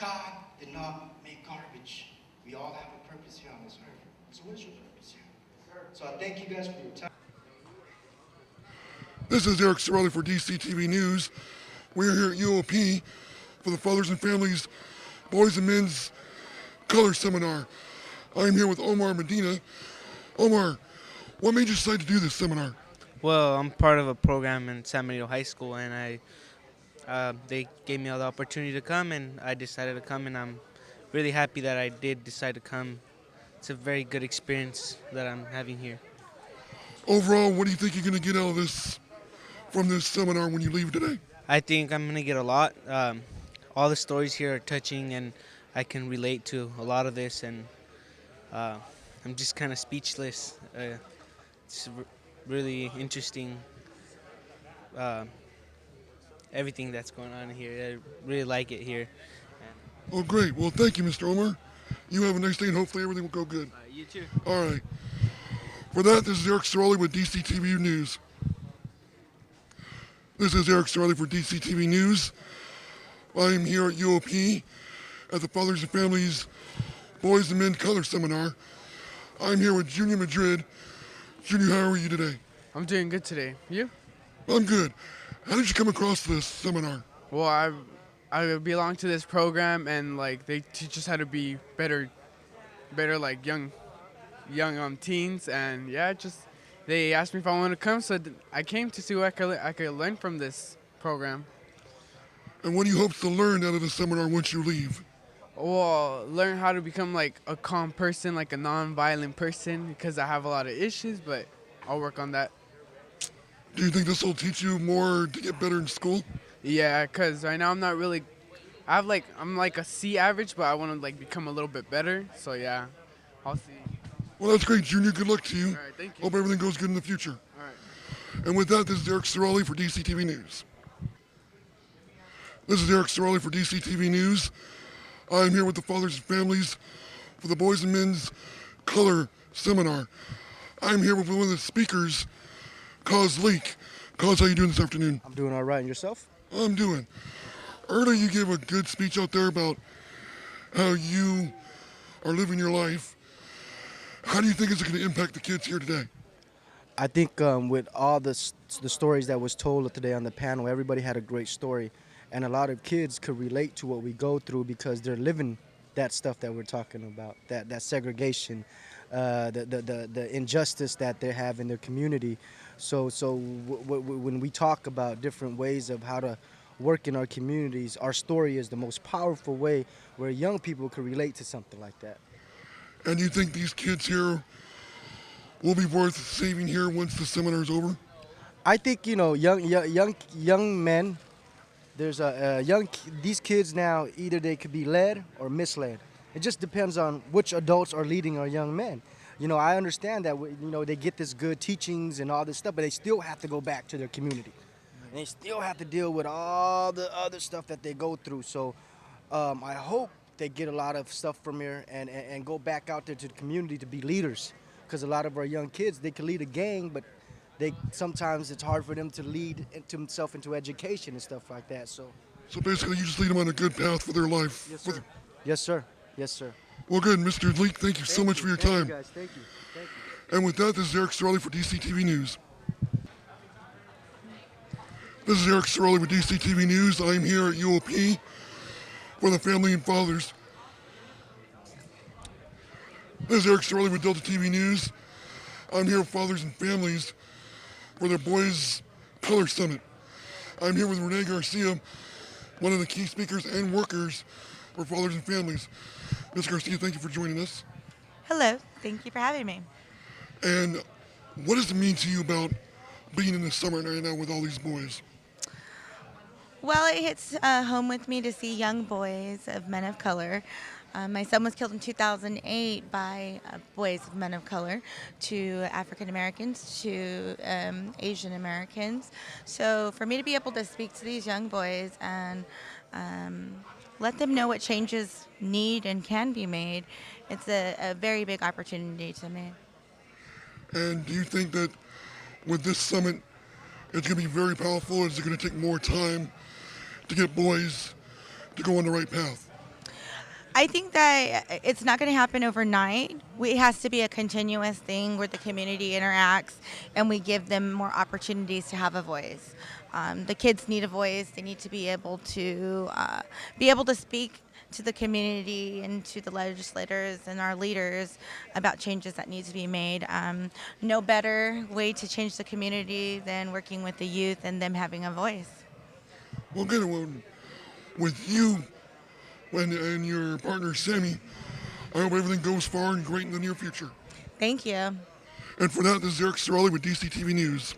God did not make garbage. We all have a purpose here on this earth. So what is your purpose here? So I thank you guys for your time. This is Eric Sorelli for DCTV News. We're here at UOP for the Fathers and Families Boys and Men's Color Seminar. I'm here with Omar Medina. Omar, what made you decide to do this seminar? Well, I'm part of a program in San Benito High School, and they gave me the opportunity to come, and I decided to come, and I'm really happy that I did decide to come. It's a very good experience that I'm having here. Overall, what do you think you're going to get out of this from this seminar when you leave today? I think I'm gonna get a lot. All the stories here are touching, and I can relate to a lot of this, and I'm just kind of speechless. It's really interesting. Uh, Everything that's going on here. I really like it here. Oh, great. Well, thank you, Mr. Omar. You have a nice day, and hopefully everything will go good. You too. All right. For that, this is Eric Sorelli with DCTV News. This is Eric Sorelli for DCTV News. I am here at UOP at the Fathers and Families Boys and Men Color Seminar. I'm here with Junior Madrid. Junior, how are you today? I'm doing good today. You? I'm good. How did you come across this seminar? Well, I belong to this program, and like they teach us how to be better like young teens, and yeah, just they asked me if I wanted to come, so I came to see what I could learn from this program. And what do you hope to learn out of the seminar once you leave? Well, learn how to become like a calm person, like a non-violent person, because I have a lot of issues, but I'll work on that. Do you think this will teach you more to get better in school? Yeah, because right now I'm not really. I'm like a C average, but I want to like become a little bit better. So yeah, I'll see. Well, that's great, Junior. Good luck to you. All right, thank you. Hope everything goes good in the future. All right. And with that, this is Eric Sorelli for DCTV News. This is Eric Sorelli for DCTV News. I'm here with the Fathers and Families for the Boys and Men's Color Seminar. I'm here with one of the speakers, Cause Leak. Cause, how you doing this afternoon? I'm doing all right. And yourself? I'm doing. Earlier, you gave a good speech out there about how you are living your life. How do you think it's going to impact the kids here today? I think with all the stories that was told today on the panel, everybody had a great story. And a lot of kids could relate to what we go through because they're living that stuff that we're talking about, that segregation, the injustice that they have in their community. So when we talk about different ways of how to work in our communities, our story is the most powerful way where young people can relate to something like that. And you think these kids here will be worth saving here once the seminar is over? I think, young men, there's these kids now, either they could be led or misled. It just depends on which adults are leading our young men. I understand that, they get this good teachings and all this stuff, but they still have to go back to their community. And they still have to deal with all the other stuff that they go through. So I hope they get a lot of stuff from here and go back out there to the community to be leaders. Because a lot of our young kids, they can lead a gang, but sometimes it's hard for them to lead themselves into education and stuff like that. So basically, you just lead them on a good path for their life. Yes, sir. Yes, sir. Yes, sir. Well, good. Mr. Leak, thank you so much for your time. Thank you, guys. Thank you. Thank you. And with that, this is Eric Sorelli for DCTV News. This is Eric Sorelli with DCTV News. I'm here at UOP for the Family and Fathers. This is Eric Sorelli with Delta TV News. I'm here with Fathers and Families for their Boys Color Summit. I'm here with Renee Garcia, one of the key speakers and workers for Fathers and Families. Ms. Garcia, thank you for joining us. Hello, thank you for having me. And what does it mean to you about being in the summer right now with all these boys? Well, it hits home with me to see young boys of men of color. My son was killed in 2008 by boys of men of color, to African Americans, to Asian Americans. So for me to be able to speak to these young boys and let them know what changes need and can be made, it's a very big opportunity to me. And do you think that with this summit, it's going to be very powerful, or is it going to take more time to get boys to go on the right path? I think that it's not going to happen overnight. It has to be a continuous thing where the community interacts and we give them more opportunities to have a voice. The kids need a voice. They need to be able to speak to the community and to the legislators and our leaders about changes that need to be made. No better way to change the community than working with the youth and them having a voice. Well, good. Well, with you and your partner Sammy, I hope everything goes far and great in the near future. Thank you. And for that, this is Eric Cirelli with DCTV News.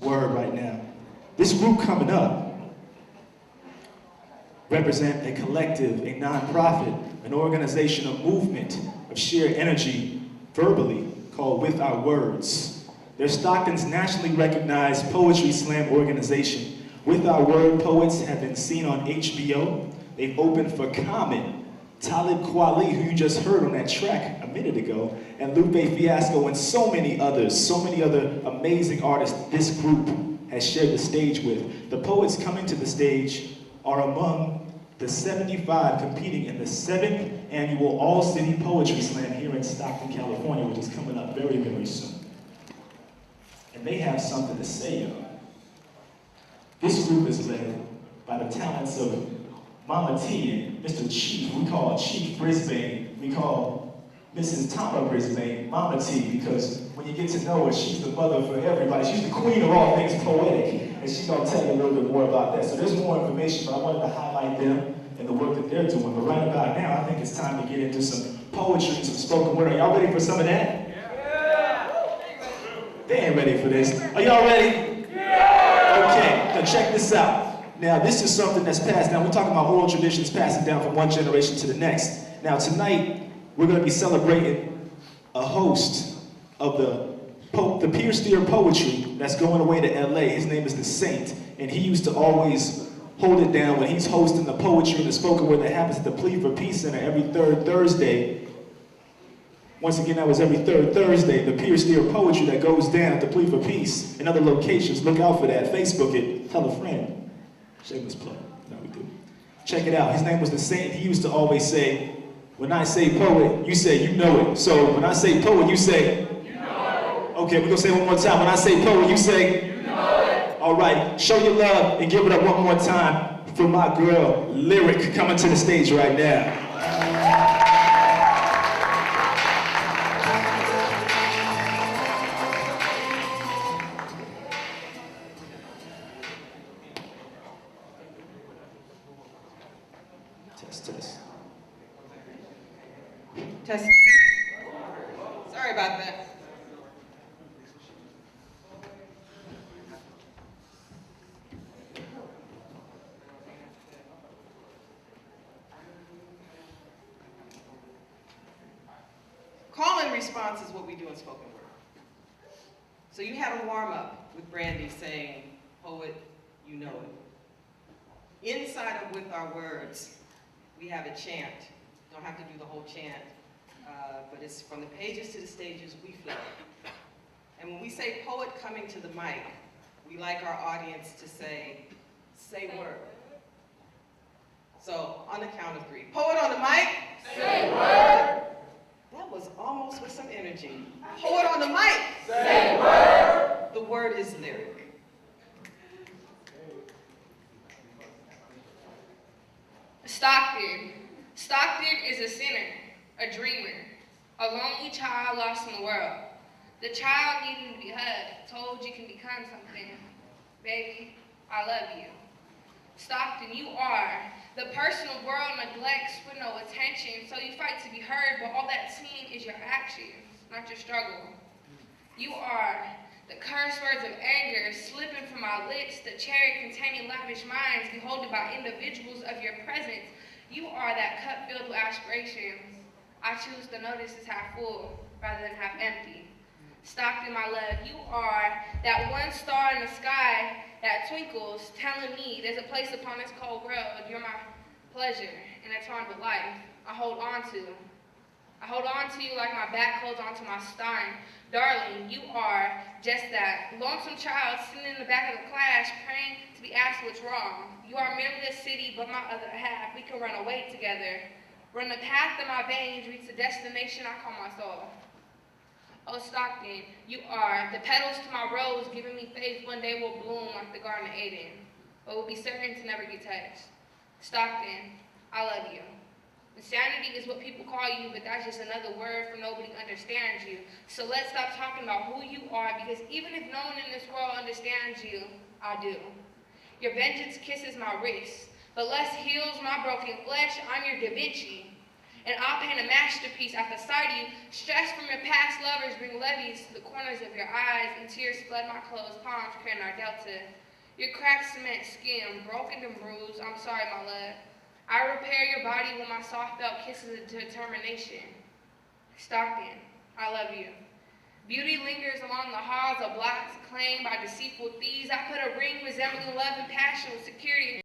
Word right now. This group coming up represent a collective, a nonprofit, an organization, a movement of sheer energy verbally called With Our Words. They're Stockton's nationally recognized poetry slam organization. With Our Word poets have been seen on HBO. They've opened for Common, Talib Kweli, who you just heard on that track a minute ago, and Lupe Fiasco, and so many other amazing artists this group has shared the stage with. The poets coming to the stage are among the 75 competing in the 7th annual All-City Poetry Slam here in Stockton, California, which is coming up very, very soon. And they have something to say, y'all. This group is led by the talents of Mama T and Mr. Chief. We call Chief Brisbane. We call Mrs. Tama Brisbane Mama T, because when you get to know her, she's the mother for everybody. She's the queen of all things poetic, and she's gonna tell you a little bit more about that. So there's more information, but I wanted to highlight them and the work that they're doing. But right about now, I think it's time to get into some poetry and some spoken word. Are y'all ready for some of that? Yeah! They ain't ready for this. Are y'all ready? Yeah! Okay, now check this out. Now, this is something that's passed down. We're talking about oral traditions passing down from one generation to the next. Now, tonight, we're going to be celebrating a host of the Pierce Theater Poetry that's going away to LA. His name is The Saint, and he used to always hold it down when he's hosting the poetry and the spoken word that happens at the Plea for Peace Center every third Thursday. Once again, that was every third Thursday, the Pierce Theater Poetry that goes down at the Plea for Peace and other locations. Look out for that. Facebook it. Tell a friend. Shameless plug. No, we do. Check it out. His name was The Saint. He used to always say, when I say poet, you say you know it. So when I say poet, you say you know it. Okay, we're gonna say it one more time. When I say poet, you say you know it. All right, show your love and give it up one more time for my girl, Lyric, coming to the stage right now. Test. Test. Sorry about that. Call and response is what we do in spoken word. So you had a warm up with Brandy saying, poet, you know it. Inside of With Our Words, we have a chant. Don't have to do the whole chant, but it's from the pages to the stages, we flow. And when we say poet coming to the mic, we like our audience to say word. So on the count of 3. Poet on the mic. Say word. That was almost with some energy. Poet on the mic. Say word. The word is lyric. Stockton. Stockton is a sinner, a dreamer, a lonely child lost in the world. The child needing to be hugged, told you can become something. Baby, I love you. Stockton, you are. The personal world neglects with no attention, so you fight to be heard, but all that's seen is your actions, not your struggle. You are. The curse words of anger slipping from my lips, the cherry containing lavish minds beholded by individuals of your presence. You are that cup filled with aspirations. I choose to notice it's half full rather than half empty. Stockton, my love, you are that one star in the sky that twinkles, telling me there's a place upon this cold world. You're my pleasure, intertwined with life. I hold on to you like my back holds onto my spine. Darling, you are just that lonesome child sitting in the back of the class praying to be asked what's wrong. You are merely a city, but my other half. We can run away together. Run the path of my veins, reach the destination I call my soul. Oh, Stockton, you are the petals to my rose, giving me faith one day will bloom like the Garden of Eden, but will be certain to never get touched. Stockton, I love you. Insanity is what people call you, but that's just another word for nobody understands you. So let's stop talking about who you are, because even if no one in this world understands you, I do. Your vengeance kisses my wrist, but lust heals my broken flesh. I'm your Da Vinci, and I'll paint a masterpiece at the sight of you. Stress from your past lovers bring levies to the corners of your eyes, and tears flood my closed palms, creating our delta. Your cracked cement skin, broken and bruised. I'm sorry, my love. I repair your body with my soft felt kisses of determination. Stockton, I love you. Beauty lingers along the halls of blocks claimed by deceitful thieves. I put a ring resembling love and passion with security.